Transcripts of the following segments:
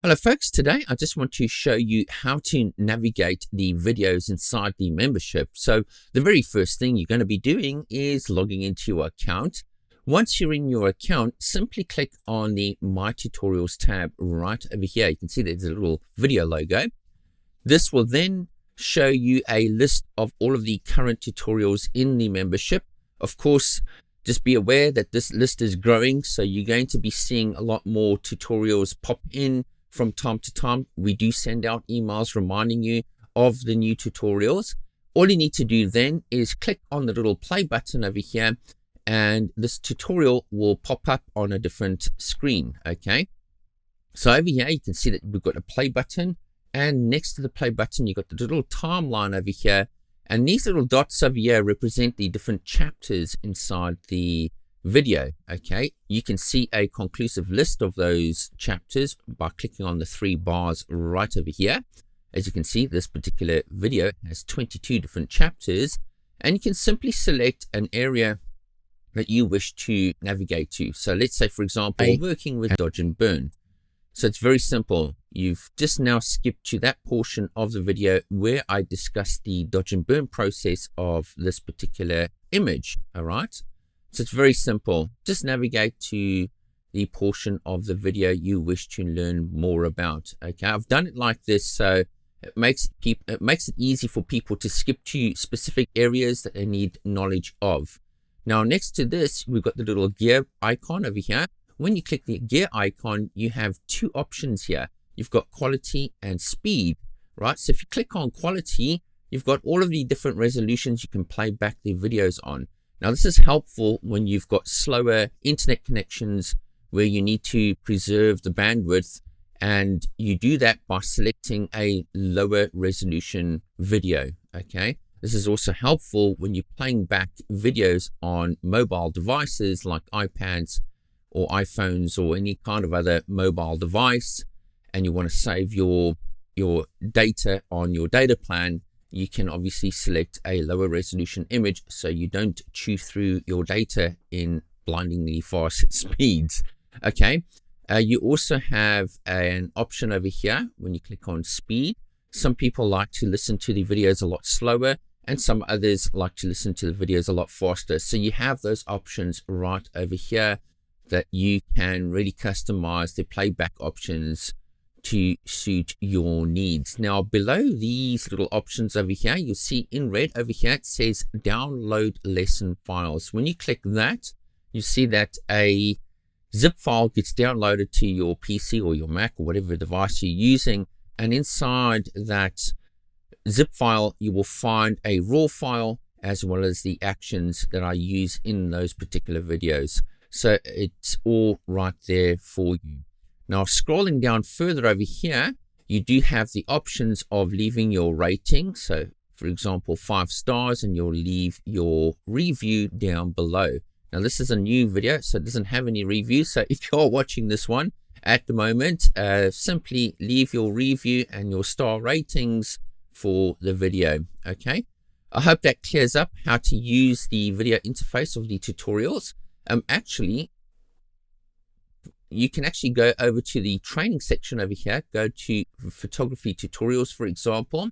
Hello folks, today I just want to show you how to navigate the videos inside the membership. So the very first thing you're going to be doing is logging into your account. Once you're in your account, simply click on the My Tutorials tab right over here. You can see there's a little video logo. This will then show you a list of all of the current tutorials in the membership. Of course, just be aware that this list is growing, so you're going to be seeing a lot more tutorials pop in from time to time. We do send out emails reminding you of the new tutorials. All you need to do then is click on the little play button over here, and this tutorial will pop up on a different screen. Okay, so over here you can see that we've got a play button, and next to the play button you've got the little timeline over here, and these little dots over here represent the different chapters inside the video. Okay, you can see a conclusive list of those chapters by clicking on the three bars right over here. As you can see, this particular video has 22 different chapters, and you can simply select an area that you wish to navigate to. So let's say, for example, working with dodge and burn. So it's very simple. You've just now skipped to that portion of the video where I discuss the dodge and burn process of this particular image. All right. So it's very simple. Just navigate to the portion of the video you wish to learn more about. Okay, I've done it like this, so it makes it easy for people to skip to specific areas that they need knowledge of. Now, next to this, we've got the little gear icon over here. When you click the gear icon, you have two options here. You've got quality and speed, right? So if you click on quality, you've got all of the different resolutions you can play back the videos on. Now, this is helpful when you've got slower internet connections where you need to preserve the bandwidth, and you do that by selecting a lower resolution video. Okay, this is also helpful when you're playing back videos on mobile devices like iPads or iPhones or any kind of other mobile device, and you want to save your data on your data plan. You can obviously select a lower resolution image so you don't chew through your data in blindingly fast speeds. Okay, you also have an option over here when you click on speed. Some people like to listen to the videos a lot slower, and some others like to listen to the videos a lot faster. So you have those options right over here that you can really customize the playback options to suit your needs. Now, below these little options over here, you'll see in red over here, it says download lesson files. When you click that, you see that a zip file gets downloaded to your PC or your Mac or whatever device you're using. And inside that zip file, you will find a raw file as well as the actions that I use in those particular videos. So it's all right there for you. Now, scrolling down further over here, you do have the options of leaving your rating. So, for example, 5 stars, and you'll leave your review down below. Now, this is a new video, so it doesn't have any reviews. So if you're watching this one at the moment, simply leave your review and your star ratings for the video. Okay, I hope that clears up how to use the video interface of the tutorials. Actually, you can actually go over to the training section over here, go to photography tutorials, for example.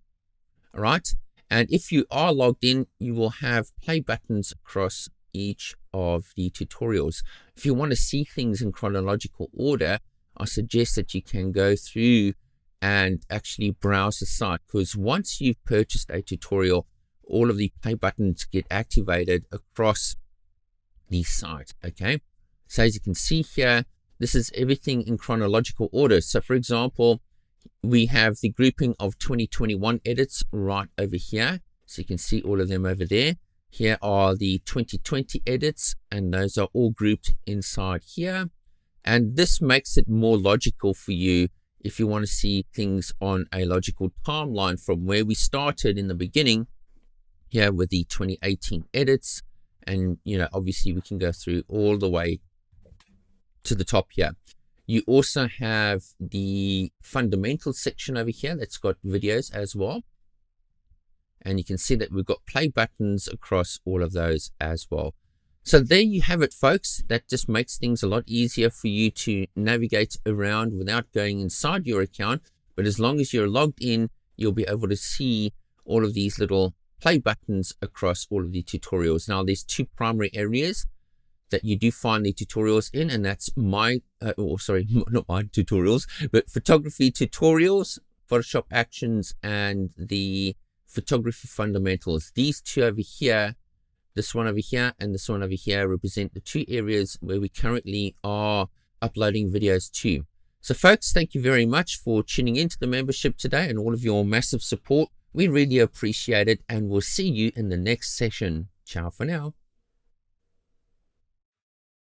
All right. And if you are logged in, you will have play buttons across each of the tutorials. If you want to see things in chronological order, I suggest that you can go through and actually browse the site, because once you've purchased a tutorial, all of the play buttons get activated across the site. Okay. So as you can see here, this is everything in chronological order. So for example, we have the grouping of 2021 edits right over here. So you can see all of them over there. Here are the 2020 edits, and those are all grouped inside here. And this makes it more logical for you if you want to see things on a logical timeline from where we started in the beginning here with the 2018 edits. And, you know, obviously we can go through all the way to the top here. You also have the fundamental section over here that's got videos as well. And you can see that we've got play buttons across all of those as well. So there you have it, folks. That just makes things a lot easier for you to navigate around without going inside your account. But as long as you're logged in, you'll be able to see all of these little play buttons across all of the tutorials. Now, there's two primary areas that you do find the tutorials in, and that's not my tutorials, but photography tutorials, Photoshop actions, and the photography fundamentals. These two over here, this one over here and this one over here, represent the two areas where we currently are uploading videos to. So folks, thank you very much for tuning into the membership today and all of your massive support. We really appreciate it, and we'll see you in the next session. Ciao for now.